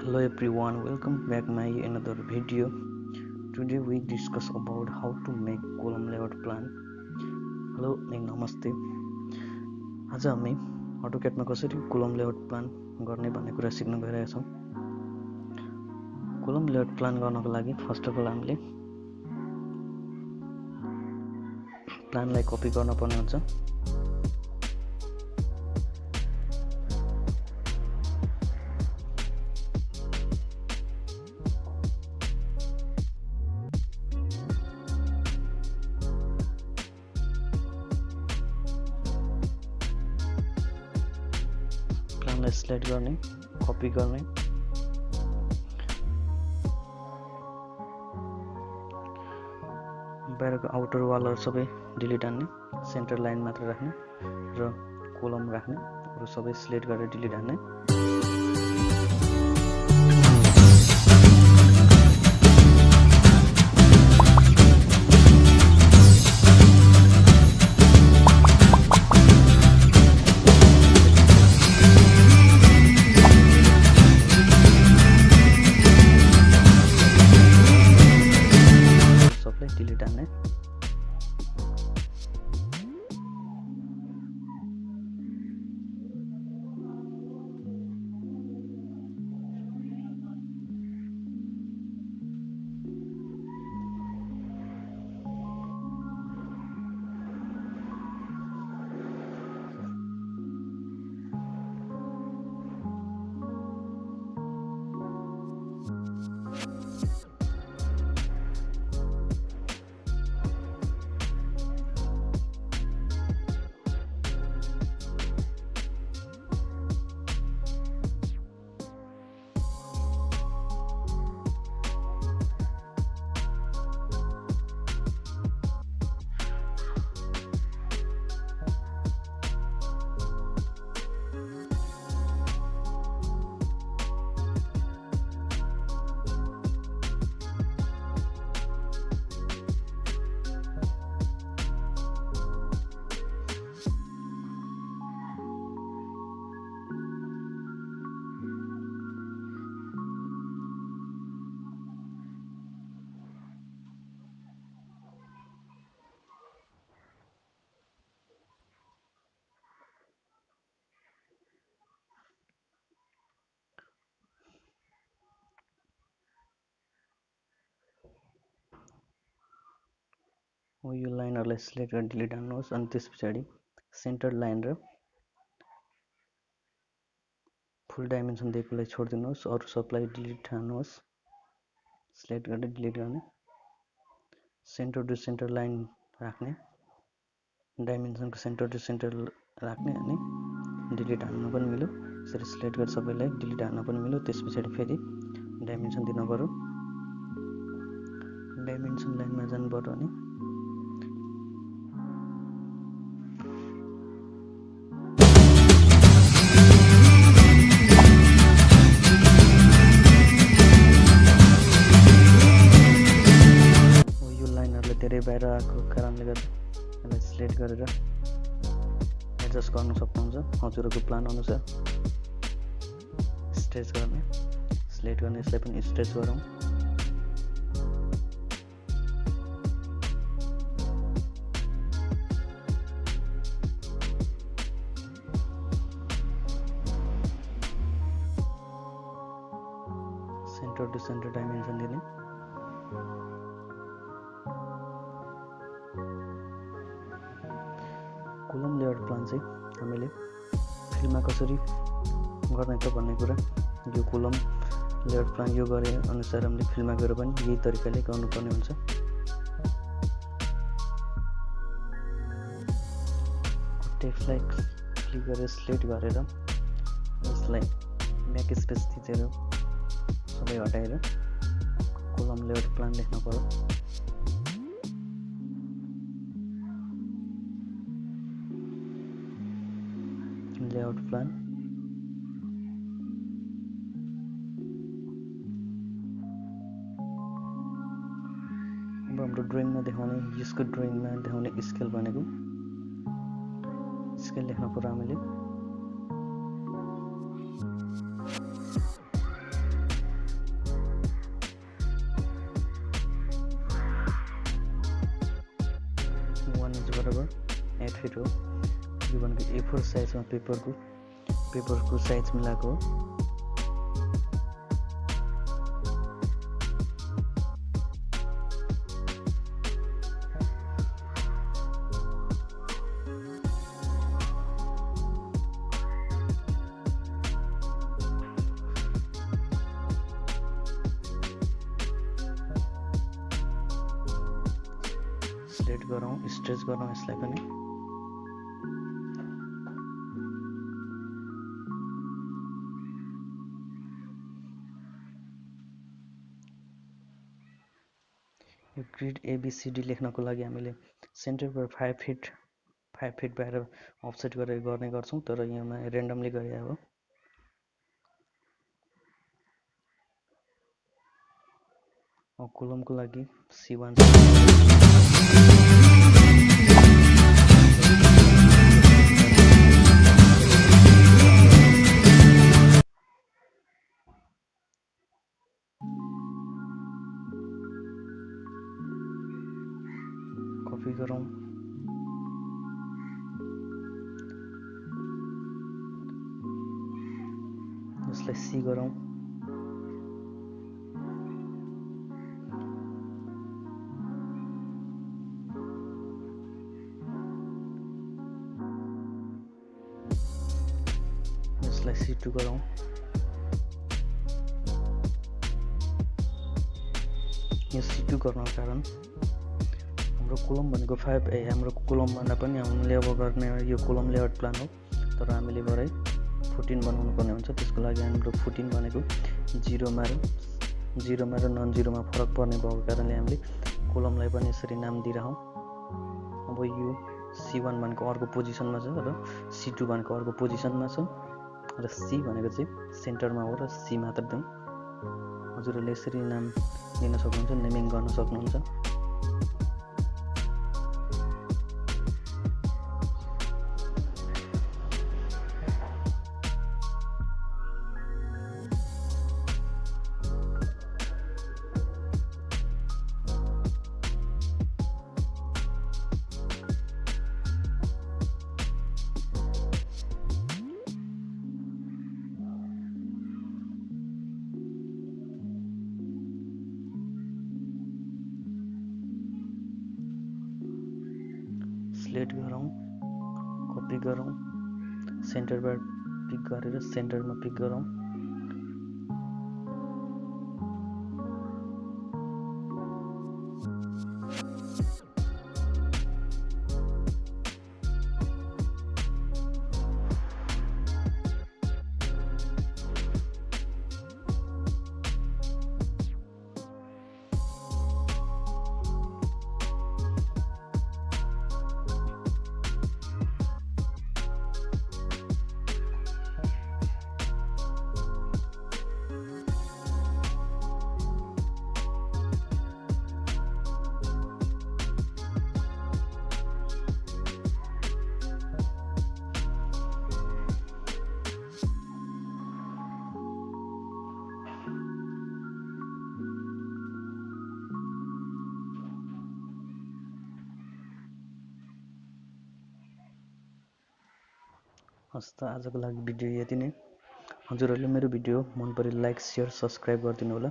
Hello everyone, welcome back my another video. Today we discuss about how to make column layout plan. Hello and namaste. आज हामी AutoCAD मा कसरी column layout plan गर्ने भन्ने कुरा सिक्न गइरहेका छौं. column layout plan गर्नको लागि फर्स्ट अफ अल हामीले प्लानलाई कपी गर्न पर्ने हुन्छ. प्लानलाई सिलेक्ट गर्ने, कपी गर्ने, बाहिरको आउटर वालहरु सबै डिलिट हान्ने, सेन्टर लाइन मात्र राख्ने र कोलम राख्ने, अरु सबै सिलेक्ट गरेर डिलिट हान्ने. डिलिट हान्ने. यो लाइनहरुलाई सिलेक्ट गरेर डिलिट हान्नुहोस्. अनि त्यसपछि सेन्टर लाइन र फुल डाइमेन्सन दिएकोलाई छोड्दिनुहोस्. अरु सबलाई डिलिट हान्नुहोस्. सिलेक्ट गरेर डिलिट गर्ने, सेन्टर टु सेन्टर लाइन राख्ने, डाइमेन्सनको सेन्टर टु सेन्टर राख्ने अनि डिलिट हान्न पनि मिल्यो. यसरी सिलेक्ट गरेर सबैलाई डिलिट हान्न पनि मिल्यो. त्यसपछि फेरि डाइमेन्सन दिन पर्यो. डाइमेन्सन लाइनमा जानु पर्यो अनि धेरै बाहिर आएको कारणले गर्दा यसलाई सिलेक्ट गरेर एडजस्ट गर्न सक्नुहुन्छ हजुरको प्लान अनुसार. स्ट्रेच गर्ने, सिलेक्ट गर्ने, यसलाई पनि स्ट्रेच गरौँ. सेन्टर टु सेन्टर डाइमेन्सन दिने. कोलम लेआउट प्लान चाहिँ हामीले फिल्डमा कसरी गर्ने त भन्ने कुरा, यो कोलम लेआउट प्लान यो गरे अनुसार हामीले फिल्डमा गएर पनि यही तरिकाले गर्नुपर्ने हुन्छ. टेक्स्टलाई क्लिक गरेर सिलेक्ट गरेर यसलाई ब्याक स्पेस थिचेर सबै हटाएर कोलम लेआउट प्लान लेख्न पर्यो. लेआउट प्लान अब हाम्रो ड्रइङमा देखाउने, यसको ड्रइङमा देखाउने स्केल भनेको स्केल लेख्न पर्यो हामीले. फिट हो। यो भनेको A4 साइजमा पेपरको साइज मिलाएको हो। स्ट्रेट गरौँ, स्ट्रेच गरौँ यसलाई पनि। यो ग्रिड ABCD लेख्नको लागि हामीले सेन्टरबाट 5 फिट बाहिर अफसेट गरेर गर्ने गर्छौँ, तर यहाँमा र्यान्डमली गरे हो। कोलमको लागि C1 कपी गरौँ। यसलाई C गरौँ। यसलाई C2 गरौँ। यो C2 गर्नको कारण हाम्रो कोलम भनेको 5A, हाम्रो कोलम भन्दा पनि हामीले अब गर्ने यो कोलम लेआउट प्लान हो, तर हामीले भरै 14 बनाउनु पर्ने हुन्छ। त्यसको लागि हाम्रो 14 भनेको 0मा र नन 0मा फरक पर्ने भएको कारणले हामीले कोलमलाई पनि यसरी नाम दिइरहौँ। अब यो C1 भनेको अर्को पोजिसनमा छ र C2 भनेको अर्को पोजिसनमा छ र C भनेको चाहिँ सेन्टरमा हो र C मात्र दिउँ। हजुरहरूले यसरी नाम दिन सक्नुहुन्छ, नेमिङ गर्न सक्नुहुन्छ। स्लेट गरौँ, कपी गरौँ, सेन्टरबाट पिक गरेर सेन्टरमा पिक गरौँ। हस् त आजको लागि भिडियो यति नै। हजुरहरूले मेरो भिडियो मन परे लाइक, सेयर, सब्स्क्राइब गरिदिनु होला।